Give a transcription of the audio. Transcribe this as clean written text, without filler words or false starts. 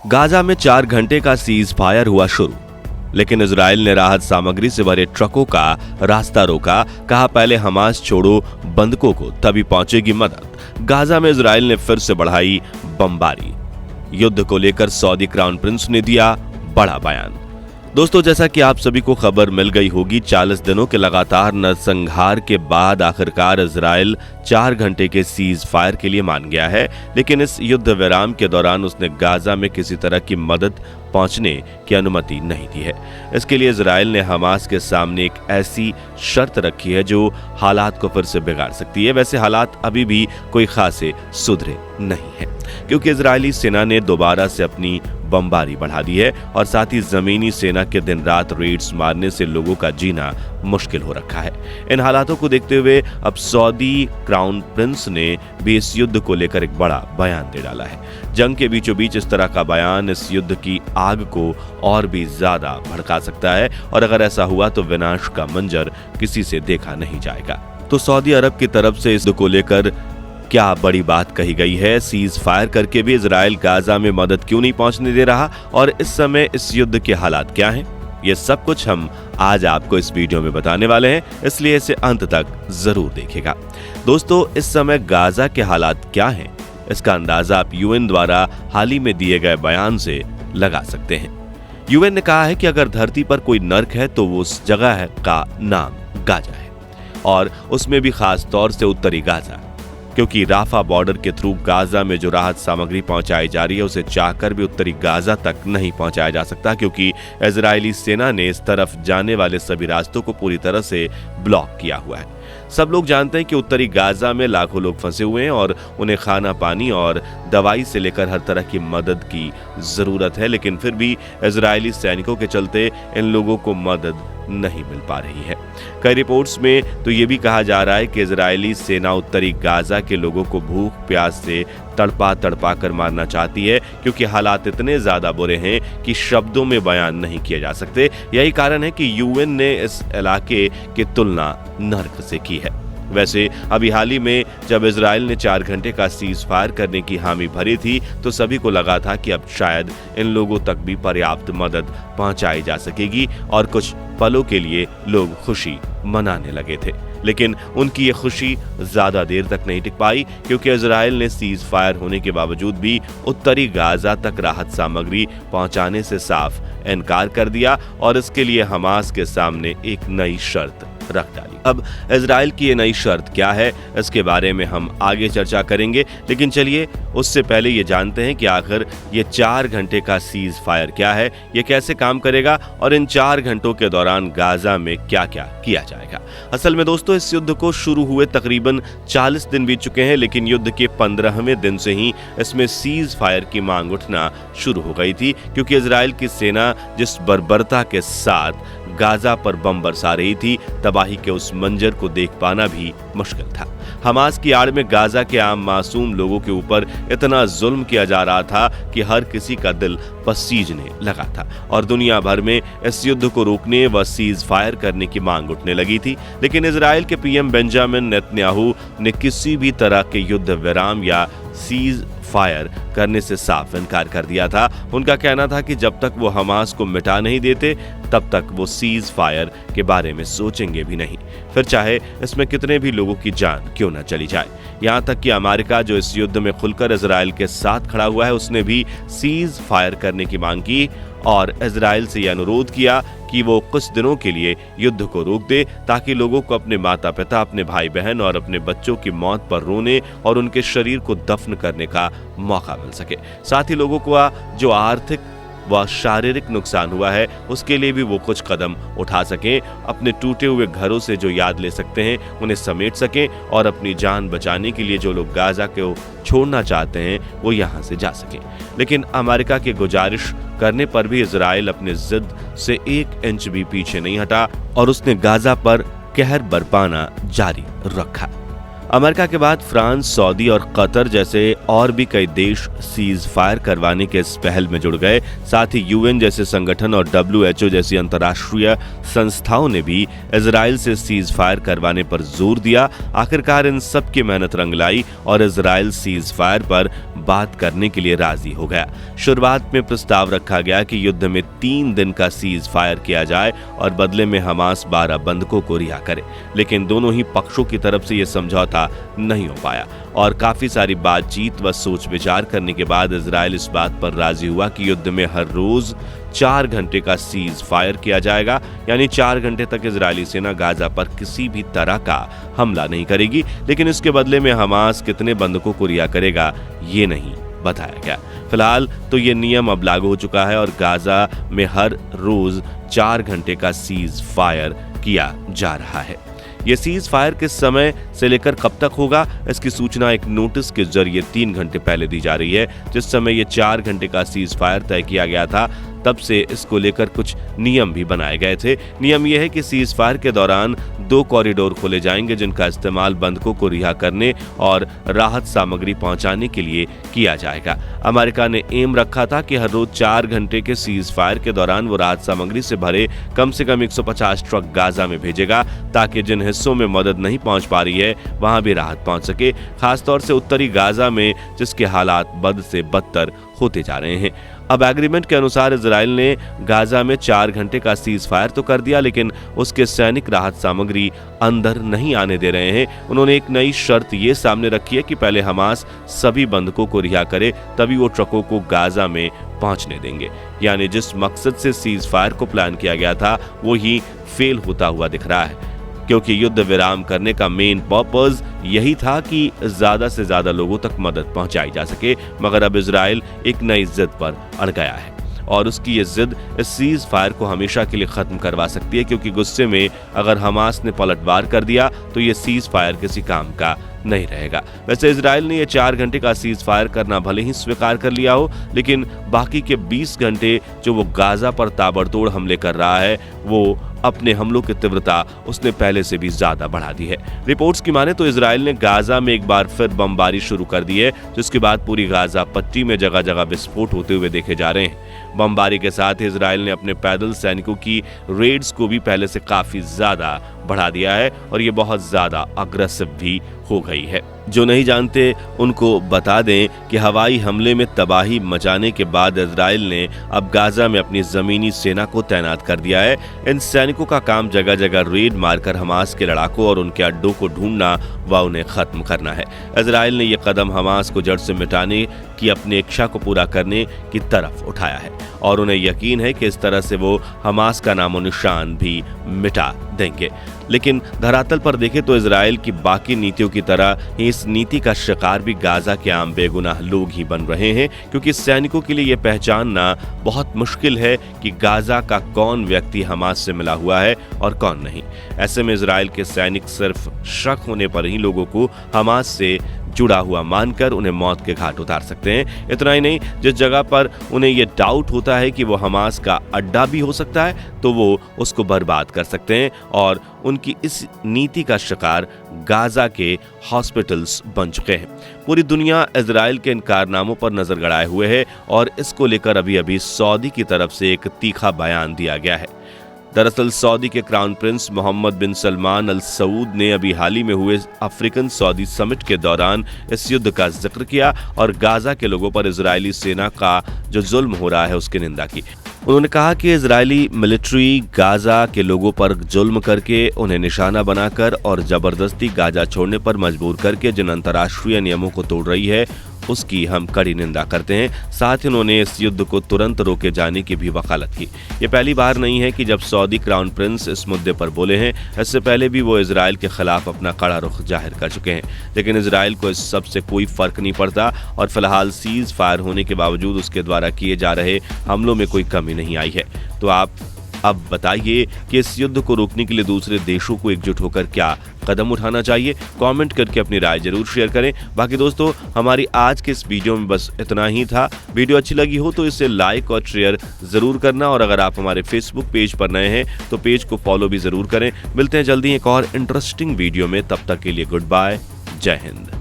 Gaza में 4 घंटे का सीज फायर हुआ शुरू, लेकिन इजराइल ने राहत सामग्री से भरे ट्रकों का रास्ता रोका। कहा पहले हमास छोड़ो बंधकों को, तभी पहुंचेगी मदद। गाजा में इजराइल ने फिर से बढ़ाई बमबारी। युद्ध को लेकर सऊदी क्राउन प्रिंस ने दिया बड़ा बयान। दोस्तों, जैसा कि आप सभी को खबर मिल गई होगी, 40 दिनों के लगातार नरसंहार के बाद आखिरकार इजराइल 4 घंटे के सीज फायर के लिए मान गया है। लेकिन इस युद्ध विराम के दौरान उसने गाजा में किसी तरह की मदद पहुंचने की अनुमति नहीं दी है। इसके लिए इजराइल ने हमास के सामने एक ऐसी शर्त रखी है जो हालात को फिर से बिगाड़ सकती है। वैसे हालात अभी भी कोई खासे सुधरे नहीं है, क्योंकि इजरायली सेना ने दोबारा से अपनी बमबारी बढ़ा दी है और साथ ही जमीनी सेना के दिन रात रेड्स मारने से लोगों का जीना मुश्किल हो रखा है। इन हालातों को देखते हुए अब सऊदी क्राउन प्रिंस ने भी इस युद्ध को लेकर एक बड़ा बयान दे डाला है। जंग के बीचों बीच इस तरह का बयान इस युद्ध की आग को और भी ज्यादा भड़का सकता है, और अगर ऐसा हुआ तो विनाश का मंजर किसी से देखा नहीं जाएगा। तो सऊदी अरब की तरफ से इस युद्ध को लेकर क्या बड़ी बात कही गई है? सीज फायर करके भी इजराइल गाजा में मदद क्यों नहीं पहुंचने दे रहा, और इस समय इस युद्ध के हालात क्या हैं? ये सब कुछ हम आज आपको इस वीडियो में बताने वाले हैं, इसलिए इसे अंत तक जरूर देखिएगा। दोस्तों, इस समय गाजा के हालात क्या हैं, इसका अंदाजा आप यूएन द्वारा हाल ही में दिए गए बयान से लगा सकते हैं। यूएन ने कहा है कि अगर धरती पर कोई नर्क है तो वो उस जगह का नाम गाजा है, और उसमें भी खास तौर से उत्तरी गाजा, क्योंकि राफा बॉर्डर के थ्रू गाजा में जो राहत सामग्री पहुंचाई जा रही है उसे चाहकर भी उत्तरी गाजा तक नहीं पहुंचाया जा सकता, क्योंकि इजरायली सेना ने इस तरफ जाने वाले सभी रास्तों को पूरी तरह से ब्लॉक किया हुआ है। सब लोग जानते हैं कि उत्तरी गाजा में लाखों लोग फंसे हुए हैं और उन्हें खाना पानी और दवाई से लेकर हर तरह की मदद की जरूरत है, लेकिन फिर भी इजरायली सैनिकों के चलते इन लोगों को मदद नहीं मिल पा रही है। कई रिपोर्ट्स में तो ये भी कहा जा रहा है कि इजरायली सेना उत्तरी गाजा के लोगों को भूख प्यास से तड़पा तड़पा कर मारना चाहती है, क्योंकि हालात इतने ज्यादा बुरे हैं कि शब्दों में बयान नहीं किए जा सकते। यही कारण है कि यूएन ने इस इलाके की तुलना नर्क से की है। वैसे अभी हाल ही में जब इजराइल ने 4 घंटे का सीज फायर करने की हामी भरी थी तो सभी को लगा था कि अब शायद इन लोगों तक भी पर्याप्त मदद पहुंचाई जा सकेगी और कुछ पलों के लिए लोग खुशी मनाने लगे थे। लेकिन उनकी ये खुशी ज्यादा देर तक नहीं टिक पाई, क्योंकि इजराइल ने सीज फायर होने के बावजूद भी उत्तरी गाजा तक राहत सामग्री पहुंचाने से साफ इनकार कर दिया और इसके लिए हमास के सामने एक नई शर्त रख डाली। अब इजराइल की ये नई शर्त क्या है, इसके बारे में हम आगे चर्चा करेंगे, लेकिन चलिए उससे पहले ये जानते हैं कि आखिर ये 4 घंटे का सीज फायर क्या है, ये कैसे काम करेगा और इन 4 घंटों के दौरान गाजा में क्या क्या किया जाएगा। असल में दोस्तों, इस युद्ध को शुरू हुए तकरीबन 40 दिन बीत चुके हैं, लेकिन युद्ध के 15वें दिन से ही इसमें सीज फायर की मांग उठना शुरू हो गई थी, क्योंकि इजराइल की सेना जिस बर्बरता के साथ गाजा पर बम बरसा रही थी, तबाही के उस मंजर को देख पाना भी मुश्किल था। हमास की आड़ में गाजा के आम मासूम लोगों के ऊपर इतना जुल्म किया जा रहा था कि हर किसी का दिल पसीजने लगा था और दुनिया भर में इस युद्ध को रोकने व सीज फायर करने की मांग उठने लगी थी। लेकिन इजराइल के पीएम बेंजामिन नेतन्याहू ने किसी भी तरह के युद्ध विराम या सीज फायर करने से साफ इनकार कर दिया था। उनका कहना था कि जब तक वो हमास को मिटा नहीं देते तब तक वो सीज फायर के बारे में सोचेंगे भी नहीं, फिर चाहे इसमें कितने भी लोगों की जान क्यों न चली जाए। यहाँ तक कि अमेरिका, जो इस युद्ध में खुलकर इजराइल के साथ खड़ा हुआ है, उसने भी सीज फायर करने की मांग की और इजराइल से यह अनुरोध किया कि वो कुछ दिनों के लिए युद्ध को रोक दे, ताकि लोगों को अपने माता पिता, अपने भाई बहन और अपने बच्चों की मौत पर रोने और उनके शरीर को दफन करने का मौका मिल सके। साथ ही लोगों को जो आर्थिक व शारीरिक नुकसान हुआ है उसके लिए भी वो कुछ कदम उठा सकें, अपने टूटे हुए घरों से जो याद ले सकते हैं उन्हें समेट सकें और अपनी जान बचाने के लिए जो लोग गाजा को छोड़ना चाहते हैं वो यहाँ से जा सकें। लेकिन अमेरिका की गुजारिश करने पर भी इजराइल अपने जिद से 1 इंच भी पीछे नहीं हटा और उसने गाजा पर कहर बरपाना जारी रखा। अमेरिका के बाद फ्रांस, सऊदी और कतर जैसे और भी कई देश सीज फायर करवाने के इस पहल में जुड़ गए। साथ ही यूएन जैसे संगठन और WHO जैसी अंतर्राष्ट्रीय संस्थाओं ने भी इजराइल से सीज फायर करवाने पर जोर दिया। आखिरकार इन सब की मेहनत रंग लाई और इजराइल सीज फायर पर बात करने के लिए राजी हो गया। शुरुआत में प्रस्ताव रखा गया कि युद्ध में 3 दिन का सीज फायर किया जाए और बदले में हमास 12 बंधकों को रिहा करे, लेकिन दोनों ही पक्षों की तरफ से यह समझौता नहीं हो पाया और काफी सारी बातचीत व सोच विचार करने के बाद इजराइल इस बात पर राजी हुआ कि युद्ध में हर रोज 4 घंटे का सीज फायर किया जाएगा, यानी 4 घंटे तक इजरायली सेना गाजा पर किसी भी तरह का हमला नहीं करेगी, लेकिन इसके बदले में हमास कितने बंधकों को रिहा करेगा ये नहीं बताया गया। फिलहाल तो ये नियम अब लागू हो चुका है और गाजा में हर रोज 4 घंटे का सीज फायर किया जा रहा है। ये सीज फायर किस समय से लेकर कब तक होगा, इसकी सूचना एक नोटिस के जरिए 3 घंटे पहले दी जा रही है। जिस समय ये 4 घंटे का सीज फायर तय किया गया था तब से इसको लेकर कुछ नियम भी बनाए गए थे। नियम यह है कि सीज फायर के दौरान 2 कॉरिडोर खोले जाएंगे जिनका इस्तेमाल बंधकों को रिहा करने और राहत सामग्री पहुंचाने के लिए किया जाएगा। अमेरिका ने एम रखा था कि हर रोज 4 घंटे के सीज फायर के दौरान वो राहत सामग्री से भरे कम से कम 150 ट्रक गाजा में भेजेगा, ताकि जिन हिस्सों में मदद नहीं पहुंच पा रही है वहां भी राहत पहुंच सके, खासतौर से उत्तरी गाजा में जिसके हालात बद से बदतर होते जा रहे हैं। अब एग्रीमेंट के अनुसार इजराइल ने गाजा में 4 घंटे का सीज फायर तो कर दिया, लेकिन उसके सैनिक राहत सामग्री अंदर नहीं आने दे रहे हैं। उन्होंने एक नई शर्त ये सामने रखी है कि पहले हमास सभी बंधकों को रिहा करे, तभी वो ट्रकों को गाजा में पहुंचने देंगे। यानी जिस मकसद से सीज फायर को प्लान किया गया था वो ही फेल होता हुआ दिख रहा है, क्योंकि युद्ध विराम करने का मेन पर्पस यही था कि ज्यादा से ज्यादा लोगों तक मदद पहुंचाई जा सके। मगर अब इजराइल एक नई जिद पर अड़ गया है और उसकी ये जिद इस सीज फायर को हमेशा के लिए खत्म करवा सकती है, क्योंकि गुस्से में अगर हमास ने पलटवार कर दिया तो ये सीज फायर किसी काम का नहीं रहेगा। वैसे इजराइल ने ये 4 घंटे का सीज फायर करना भले ही स्वीकार कर लिया हो, लेकिन बाकी के 20 घंटे जो वो गाजा पर ताबड़तोड़ हमले कर रहा है वो अपने हमलों की तीव्रता उसने पहले से भी ज्यादा बढ़ा दी है। रिपोर्ट्स की माने तो इजराइल ने गाजा में एक बार फिर बमबारी शुरू कर दी है, जिसके बाद पूरी गाजा पट्टी में जगह जगह विस्फोट होते हुए देखे जा रहे हैं। बमबारी के साथ ही इजराइल ने अपने पैदल सैनिकों की रेड्स को भी पहले से काफी ज्यादा बढ़ा दिया है और ये बहुत ज्यादा अग्रेसिव भी हो गई है। जो नहीं जानते उनको बता दें कि हवाई हमले में तबाही मचाने के बाद इजराइल ने अब गाजा में अपनी जमीनी सेना को तैनात कर दिया है। इन सैनिकों का काम जगह जगह रेड मारकर हमास के लड़ाकों और उनके अड्डों को ढूंढना व उन्हें खत्म करना है। इजराइल ने यह कदम हमास को जड़ से मिटाने की अपनी इच्छा को पूरा करने की तरफ उठाया है और उन्हें यकीन है कि इस तरह से वो हमास का नामो निशान भी मिटा देंगे। लेकिन धरातल पर देखें तो इजराइल की बाकी नीतियों की तरह ही इस नीति का शिकार भी गाजा के आम बेगुनाह लोग ही बन रहे हैं, क्योंकि सैनिकों के लिए यह पहचानना बहुत मुश्किल है कि गाजा का कौन व्यक्ति हमास से मिला हुआ है और कौन नहीं। ऐसे में इजराइल के सैनिक सिर्फ शक होने पर ही लोगों को हमास से जुड़ा हुआ मानकर उन्हें मौत के घाट उतार सकते हैं। इतना ही नहीं, जिस जगह पर उन्हें यह डाउट होता है कि वो हमास का अड्डा भी हो सकता है तो वो उसको बर्बाद कर सकते हैं और उनकी इस नीति का शिकार गाजा के हॉस्पिटल्स बन चुके हैं। पूरी दुनिया इजराइल के इन कारनामों पर नजर गड़ाए हुए है और इसको लेकर अभी अभी सऊदी की तरफ से एक तीखा बयान दिया गया है। दरअसल सऊदी के क्राउन प्रिंस मोहम्मद बिन सलमान अल सऊद ने अभी हाल ही में हुए अफ्रीकन सऊदी समिट के दौरान इस युद्ध का जिक्र किया और गाजा के लोगों पर इजरायली सेना का जो जुल्म हो रहा है उसकी निंदा की। उन्होंने कहा कि इजरायली मिलिट्री गाजा के लोगों पर जुल्म करके उन्हें निशाना बनाकर और जबरदस्ती गाजा छोड़ने पर मजबूर करके जिन अंतर्राष्ट्रीय नियमों को तोड़ रही है उसकी हम कड़ी निंदा करते हैं। साथ ही उन्होंने इस युद्ध को तुरंत रोके जाने की भी वकालत की। ये पहली बार नहीं है कि जब सऊदी क्राउन प्रिंस इस मुद्दे पर बोले हैं। इससे पहले भी वो इजराइल के खिलाफ अपना कड़ा रुख जाहिर कर चुके हैं, लेकिन इजराइल को इस सब से कोई फर्क नहीं पड़ता और फिलहाल सीज फायर होने के बावजूद उसके द्वारा किए जा रहे हमलों में कोई कमी नहीं आई है। तो आप अब बताइए कि इस युद्ध को रोकने के लिए दूसरे देशों को एकजुट होकर क्या कदम उठाना चाहिए। कमेंट करके अपनी राय जरूर शेयर करें। बाकी दोस्तों, हमारी आज के इस वीडियो में बस इतना ही था। वीडियो अच्छी लगी हो तो इसे लाइक और शेयर जरूर करना और अगर आप हमारे फेसबुक पेज पर नए हैं तो पेज को फॉलो भी जरूर करें। मिलते हैं जल्दी एक और इंटरेस्टिंग वीडियो में, तब तक के लिए गुड बाय, जय हिंद।